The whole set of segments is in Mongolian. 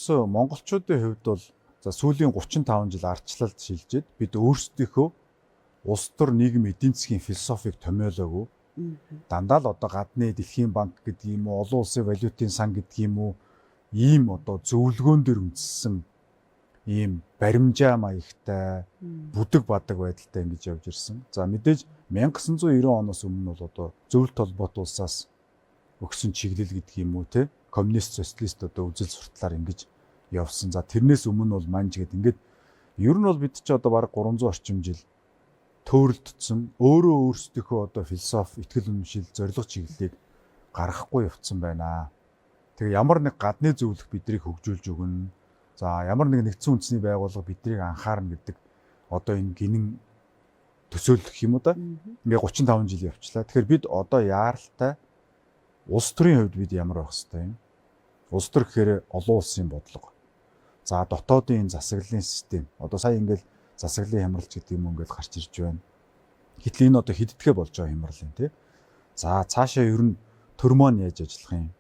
ерөөсөө монголчуудын хувьд бол за сүүлийн 35 жил ардчлалд шилжээд бид өөрсдийнхөө улс төр нийгэм эдийн засгийн философиг томьёолоогүй дандаа л одоо гадны дэлхийн банк гэдэг юм уу, олон улсын валютын сан гэдэг юм уу, ийм одоо зөвлөгөөн дөр үндэссэн ийм баримжаа маягтай бүдэг бадаг байдалтай ингэж явж ирсэн. За мэдээж 1990 оноос өмнө бол одоо зөвлөлт холбоот улсаас өгсөн чиглэл гэдэг юм уу те коммунист социалист одоо үзэл сурталаар ингэж явсан. За тэрнээс өмнө бол манж гэдэг ингээд ер нь бол бид ч одоо бараг 300 орчим жил төөрөлдсөн өөрөө өөрсдийнхөө одоо философи, итгэл үнэмшил, зорилго чиглэлийг гаргахгүй явцсан байна. Тэгээ ямар нэг гадны зөвлөх бидрийг хөгжүүлж өгнө. За ямар нэг нэгдсэн үндэсний байгууллага бидрийг анхаарна гэдэг одоо энэ гинэн төсөөлөх юм уу да. Ингээ 35 жил явчлаа. Тэгэхээр бид одоо яаралтай улс төрийн хувьд бид ямар байх хэвтэй юм? Улс төр гэхээр олон улсын бодлого. За дотоодын засаглалын систем. Одоо сая ингээл засаглалын хямралч гэдэг юм ингээд гарч ирж байна. Гэтэл энэ одоо хэддэгэ болж байгаа хямрал юм тий. За цаашаа ер нь төр маань яаж ажиллах юм?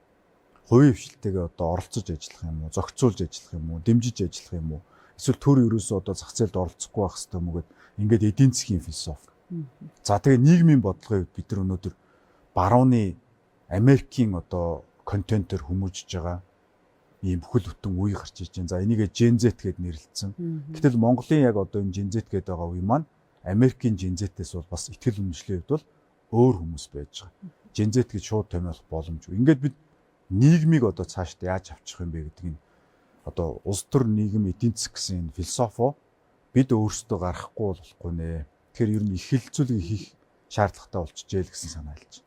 Хувийн хвшилтэйгээ одоо оролцож ажиллах юм уу? Зохицуулж ажиллах юм уу? Дэмжиж ажиллах юм уу? Эсвэл төр ерөөсөө одоо зах зээлд оролцохгүй байх хэрэгтэй юм уу гэд ингээд эдийн засгийн философи. За тэгээ нийгмийн бодлогын бид нар өнөөдөр барууны Америкийн одоо контентер хүмүүжж байгаа ийм бүхэл бүтэн үе гарч иж байна. За энийгээ Gen Z гэд нэрлэлсэн. Гэтэл Монголын яг одоо энэ Gen Z гэдэг байгаа үе маань Америкийн Gen Z-ээс бол бас итгэл үнэмшлийн хувьд бол өөр хүмүүс байж байгаа. Gen Z гэж шууд томьёолох боломжгүй. Ингээд бид нийгмийг одоо цаашдаа яаж авчих юм бэ гэдэг нь одоо улс төр нийгэм эдийн засаг гэсэн энэ философо бид өөрсдөө гаргахгүй болохгүй нэ. Тэгэхээр ер нь их хилцүүлэг хийх шаардлагатай болчихжээ л гэсэн санаа хэлж байна.